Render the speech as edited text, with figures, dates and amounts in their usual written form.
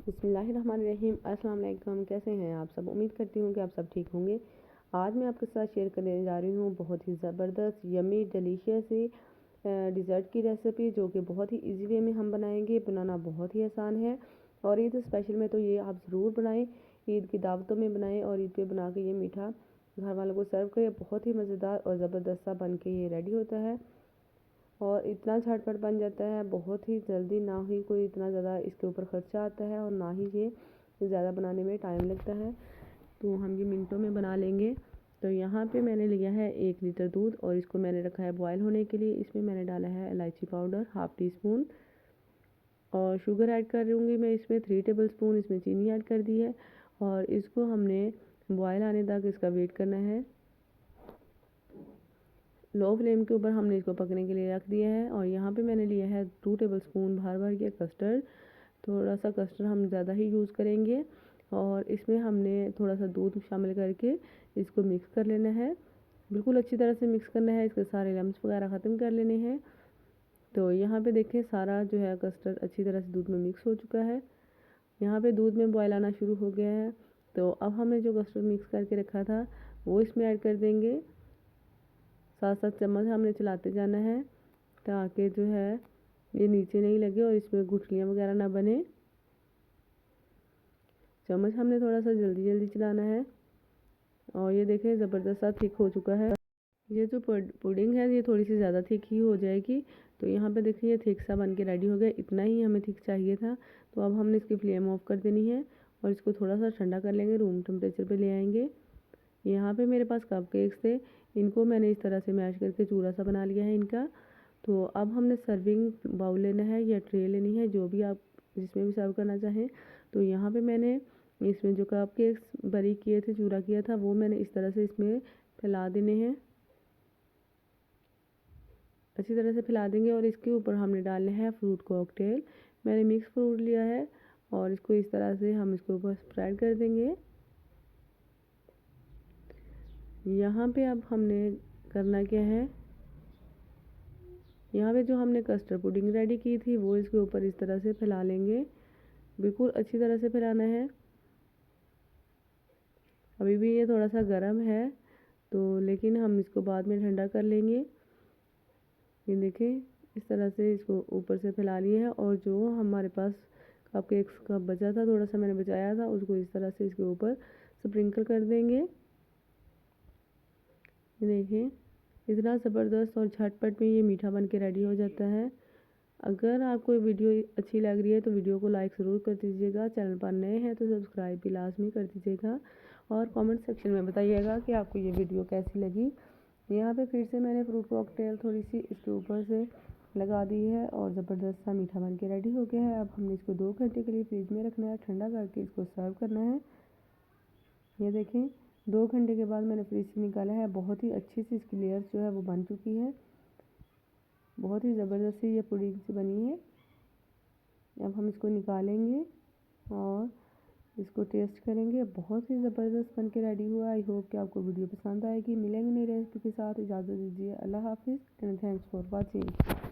बिस्मिल्लाहिर्रहमानिर्रहीम। अस्सलाम वालेकुम। कैसे हैं आप सब? उम्मीद करती हूँ कि आप सब ठीक होंगे। आज मैं आपके साथ शेयर करने जा रही हूँ बहुत ही ज़बरदस्त यमी डिलीशियस सी डिज़र्ट की रेसिपी, जो कि बहुत ही इजी वे में हम बनाएंगे। बनाना बहुत ही आसान है और ईद स्पेशल में तो ये आप ज़रूर बनाएं। ईद की दावतों में बनाएं और ईद पे बना के ये मीठा घर वालों को सर्व करें। बहुत ही मज़ेदार और ज़बरदस्त सा बन के ये रेडी होता है और इतना झटपट बन जाता है, बहुत ही जल्दी। ना ही कोई इतना ज़्यादा इसके ऊपर ख़र्चा आता है और ना ही ये ज़्यादा बनाने में टाइम लगता है, तो हम ये मिनटों में बना लेंगे। तो यहाँ पे मैंने लिया है 1 लीटर दूध और इसको मैंने रखा है बॉयल होने के लिए। इसमें मैंने डाला है इलायची पाउडर हाफ़ टी स्पून और शुगर ऐड कर लूँगी मैं इसमें 3 टेबल स्पून। इसमें चीनी ऐड कर दी है और इसको हमने बॉयल आने तक इसका वेट करना है। लो फ्लेम के ऊपर हमने इसको पकने के लिए रख दिया है। और यहाँ पे मैंने लिया है 2 टेबल स्पून भर भर के कस्टर्ड। थोड़ा सा कस्टर्ड हम ज़्यादा ही यूज़ करेंगे और इसमें हमने थोड़ा सा दूध शामिल करके इसको मिक्स कर लेना है। बिल्कुल अच्छी तरह से मिक्स करना है, इसके सारे लम्स वगैरह ख़त्म कर लेने हैं। तो यहाँ पे देखें सारा जो है कस्टर्ड अच्छी तरह से दूध में मिक्स हो चुका है। यहाँ पे दूध में बॉयल आना शुरू हो गया है। तो अब हमने जो कस्टर्ड मिक्स करके रखा था वो इसमें ऐड कर देंगे। साथ साथ चम्मच हमने चलाते जाना है ताकि जो है ये नीचे नहीं लगे और इसमें गुठलियाँ वगैरह ना बने। चम्मच हमने थोड़ा सा जल्दी जल्दी चलाना है और ये देखें ज़बरदस्त सा थिक हो चुका है। ये जो पुडिंग है ये थोड़ी सी ज़्यादा थिक ही हो जाएगी। तो यहाँ पे देखिए ये थिक सा बन के रेडी हो गया। इतना ही हमें थिक चाहिए था। तो अब हमने इसकी फ्लेम ऑफ कर देनी है और इसको थोड़ा सा ठंडा कर लेंगे, रूम टेम्परेचर पे ले आएंगे। यहाँ पे मेरे पास कप केक्स थे, इनको मैंने इस तरह से मैश करके चूरा सा बना लिया है इनका। तो अब हमने सर्विंग बाउल लेना है या ट्रे लेनी है, जो भी आप जिसमें भी सर्व करना चाहें। तो यहाँ पे मैंने इसमें जो कप केक्स बारीक किए थे, चूरा किया था, वो मैंने इस तरह से इसमें फैला देने हैं। अच्छी तरह से फैला देंगे और इसके ऊपर हमने डालने हैं फ्रूट कॉकटेल। मैंने मिक्स फ्रूट लिया है और इसको इस तरह से हम इसके ऊपर स्प्रेड कर देंगे। यहाँ पे अब हमने करना क्या है, यहाँ पे जो हमने कस्टर्ड पुडिंग रेडी की थी वो इसके ऊपर इस तरह से फैला लेंगे। बिल्कुल अच्छी तरह से फैलाना है। अभी भी ये थोड़ा सा गर्म है तो लेकिन हम इसको बाद में ठंडा कर लेंगे। ये देखें इस तरह से इसको ऊपर से फैला लिए है और जो हमारे पास कप केक्स का बचा था, थोड़ा सा मैंने बचाया था, उसको इस तरह से इसके ऊपर स्प्रिंकल कर देंगे। ये देखें इतना ज़बरदस्त और झटपट में ये मीठा बन के रेडी हो जाता है। अगर आपको वीडियो अच्छी लग रही है तो वीडियो को लाइक ज़रूर कर दीजिएगा। चैनल पर नए हैं तो सब्सक्राइब भी लाजमी कर दीजिएगा और कमेंट सेक्शन में बताइएगा कि आपको ये वीडियो कैसी लगी। यहाँ पे फिर से मैंने फ्रूट कॉकटेल थोड़ी सी इसके ऊपर से लगा दी है और ज़बरदस्त सा मीठा बन के रेडी हो गया है। अब हमने इसको 2 घंटे के लिए फ्रिज में रखना है, ठंडा करके इसको सर्व करना है। ये देखें 2 घंटे के बाद मैंने फ्रिज से निकाला है। बहुत ही अच्छी सी इसकी लेयर जो है वो बन चुकी है। बहुत ही ज़बरदस्त सी ये पुडिंग सी बनी है। अब हम इसको निकालेंगे और इसको टेस्ट करेंगे। बहुत ही ज़बरदस्त बन के रेडी हुआ। आई होप कि आपको वीडियो पसंद आएगी। मिलेंगे नई रेसिपी के साथ। इजाज़त दीजिए। अल्लाह हाफिज़ एंड थैंक्स फॉर वॉचिंग।